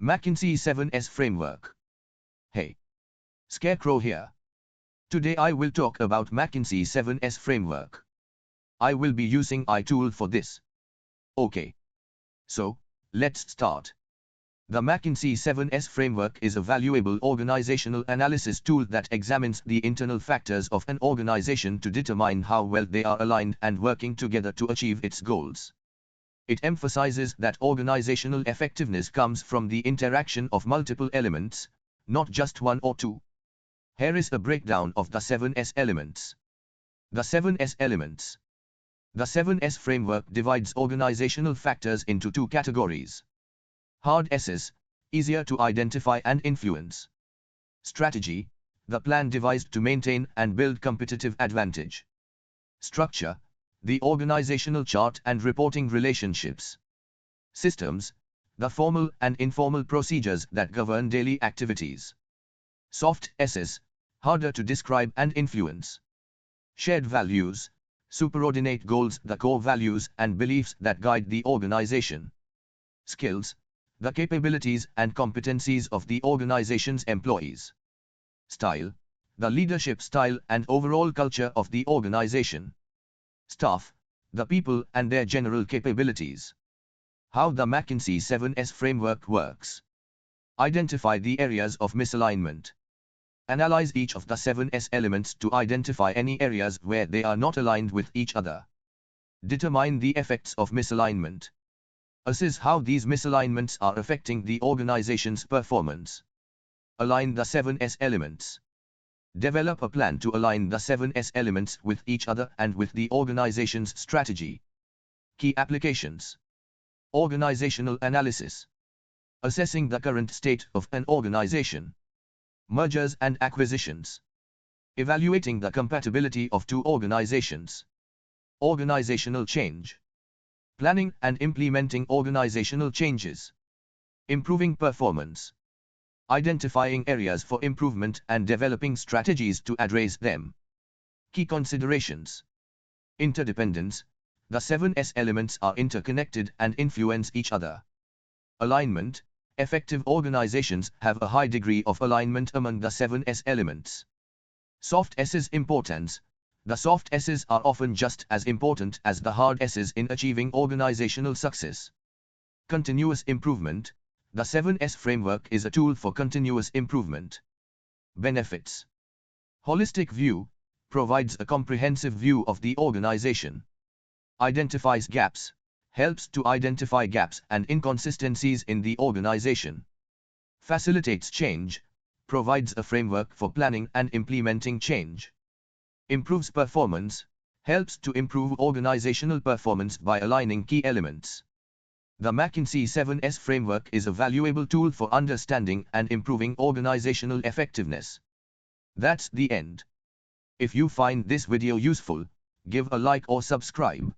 McKinsey 7S Framework. Hey, Scarecrow here. Today I will talk about McKinsey 7S Framework. I will be using iTool for this. Okay. So, let's start. The McKinsey 7S Framework is a valuable organizational analysis tool that examines the internal factors of an organization to determine how well they are aligned and working together to achieve its goals. It emphasizes that organizational effectiveness comes from the interaction of multiple elements, not just one or two. Here is a breakdown of the 7S elements. The 7S elements. The 7S framework divides organizational factors into two categories. Hard S's, easier to identify and influence. Strategy, the plan devised to maintain and build competitive advantage. Structure, the organizational chart and reporting relationships. Systems, the formal and informal procedures that govern daily activities. Soft S's, harder to describe and influence. Shared values, superordinate goals, the core values and beliefs that guide the organization. Skills, the capabilities and competencies of the organization's employees. Style, the leadership style and overall culture of the organization. Staff, the people and their general capabilities. How the McKinsey 7S framework works. Identify the areas of misalignment. Analyze each of the 7S elements to identify any areas where they are not aligned with each other. Determine the effects of misalignment. Assess how these misalignments are affecting the organization's performance. Align the 7S elements. Develop a plan to align the 7S elements with each other and with the organization's strategy. Key applications. Organizational analysis. Assessing the current state of an organization. Mergers and acquisitions. Evaluating the compatibility of two organizations. Organizational change. Planning and implementing organizational changes. Improving performance. Identifying areas for improvement and developing strategies to address them. Key considerations. Interdependence. The 7S elements are interconnected and influence each other. Alignment. Effective organizations have a high degree of alignment among the 7S elements. Soft S's importance. The soft S's are often just as important as the hard S's in achieving organizational success. Continuous improvement. The 7S framework is a tool for continuous improvement. Benefits. Holistic view, provides a comprehensive view of the organization. Identifies gaps, helps to identify gaps and inconsistencies in the organization. Facilitates change, provides a framework for planning and implementing change. Improves performance, helps to improve organizational performance by aligning key elements. The McKinsey 7S framework is a valuable tool for understanding and improving organizational effectiveness. That's the end. If you find this video useful, give a like or subscribe.